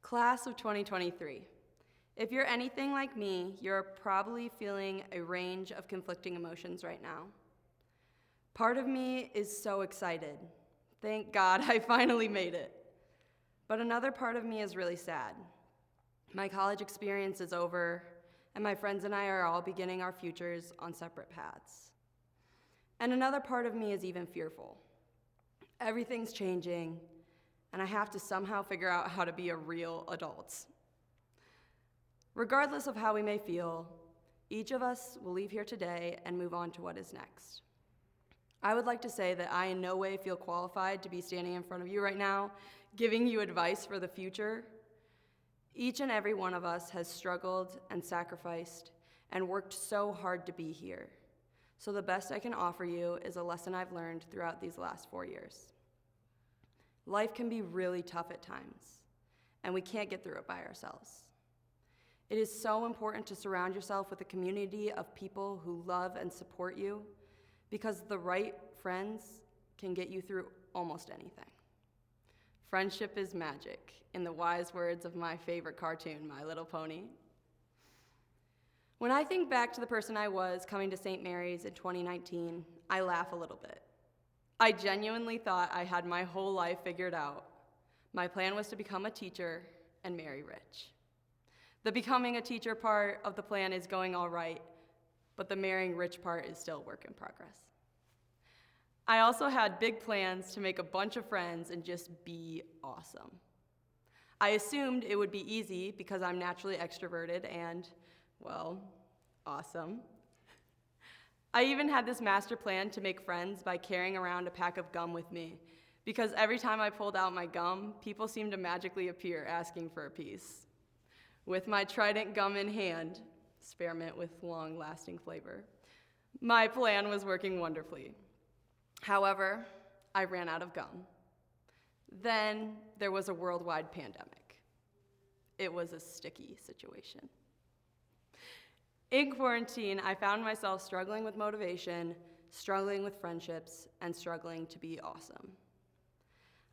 Class of 2023. If you're anything like me, you're probably feeling a range of conflicting emotions right now. Part of me is so excited. Thank God I finally made it. But another part of me is really sad. My college experience is over, and my friends and I are all beginning our futures on separate paths. And another part of me is even fearful. Everything's changing, and I have to somehow figure out how to be a real adult. Regardless of how we may feel, each of us will leave here today and move on to what is next. I would like to say that I in no way feel qualified to be standing in front of you right now, giving you advice for the future. Each and every one of us has struggled and sacrificed and worked so hard to be here. So the best I can offer you is a lesson I've learned throughout these last 4 years. Life can be really tough at times, and we can't get through it by ourselves. It is so important to surround yourself with a community of people who love and support you, because the right friends can get you through almost anything. Friendship is magic, in the wise words of my favorite cartoon, My Little Pony. When I think back to the person I was coming to St. Mary's in 2019, I laugh a little bit. I genuinely thought I had my whole life figured out. My plan was to become a teacher and marry rich. The becoming a teacher part of the plan is going all right, but the marrying rich part is still a work in progress. I also had big plans to make a bunch of friends and just be awesome. I assumed it would be easy because I'm naturally extroverted and, well, awesome. I even had this master plan to make friends by carrying around a pack of gum with me, because every time I pulled out my gum, people seemed to magically appear asking for a piece. With my Trident gum in hand, spearmint with long-lasting flavor, my plan was working wonderfully. However, I ran out of gum. Then there was a worldwide pandemic. It was a sticky situation. In quarantine, I found myself struggling with motivation, struggling with friendships, and struggling to be awesome.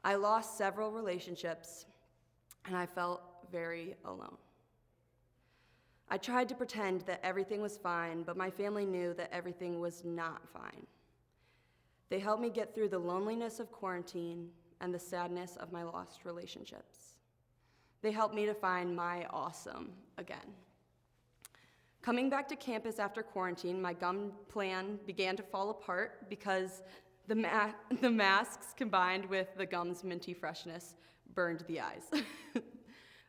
I lost several relationships, and I felt very alone. I tried to pretend that everything was fine, but my family knew that everything was not fine. They helped me get through the loneliness of quarantine and the sadness of my lost relationships. They helped me to find my awesome again. Coming back to campus after quarantine, my gum plan began to fall apart because the masks combined with the gum's minty freshness burned the eyes.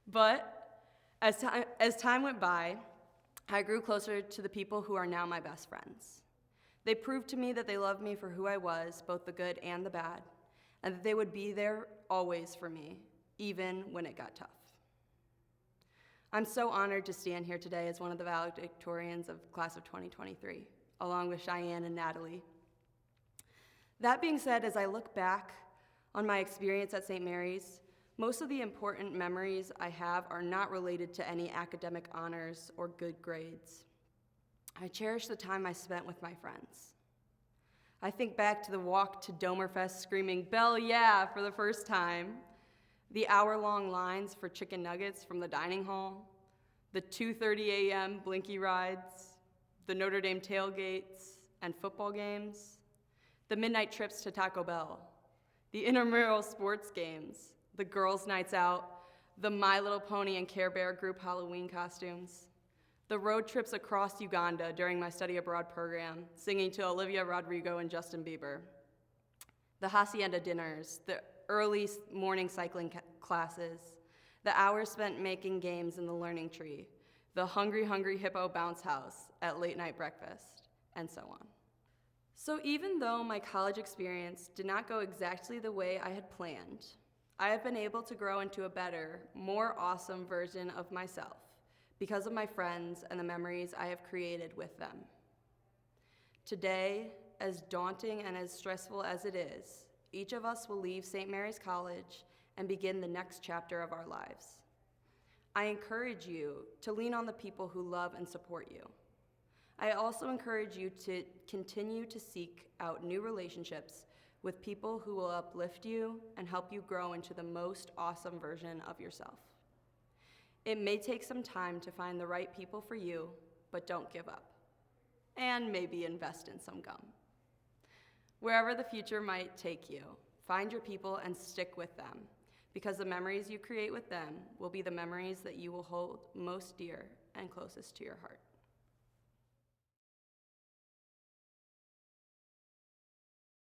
But as time went by, I grew closer to the people who are now my best friends. They proved to me that they loved me for who I was, both the good and the bad, and that they would be there always for me, even when it got tough. I'm so honored to stand here today as one of the valedictorians of the class of 2023, along with Cheyenne and Natalie. That being said, as I look back on my experience at St. Mary's, most of the important memories I have are not related to any academic honors or good grades. I cherish the time I spent with my friends. I think back to the walk to Domerfest screaming, "Bell yeah," for the first time, the hour-long lines for chicken nuggets from the dining hall, the 2:30 a.m. Blinky rides, the Notre Dame tailgates and football games, the midnight trips to Taco Bell, the intramural sports games, the girls' nights out, the My Little Pony and Care Bear group Halloween costumes, the road trips across Uganda during my study abroad program, singing to Olivia Rodrigo and Justin Bieber, the hacienda dinners, the early morning cycling classes, the hours spent making games in the learning tree, the Hungry Hungry Hippo bounce house at late night breakfast, and so on. So even though my college experience did not go exactly the way I had planned, I have been able to grow into a better, more awesome version of myself because of my friends and the memories I have created with them. Today, as daunting and as stressful as it is, each of us will leave St. Mary's College and begin the next chapter of our lives. I encourage you to lean on the people who love and support you. I also encourage you to continue to seek out new relationships with people who will uplift you and help you grow into the most awesome version of yourself. It may take some time to find the right people for you, but don't give up. And maybe invest in some gum. Wherever the future might take you, find your people and stick with them, because the memories you create with them will be the memories that you will hold most dear and closest to your heart.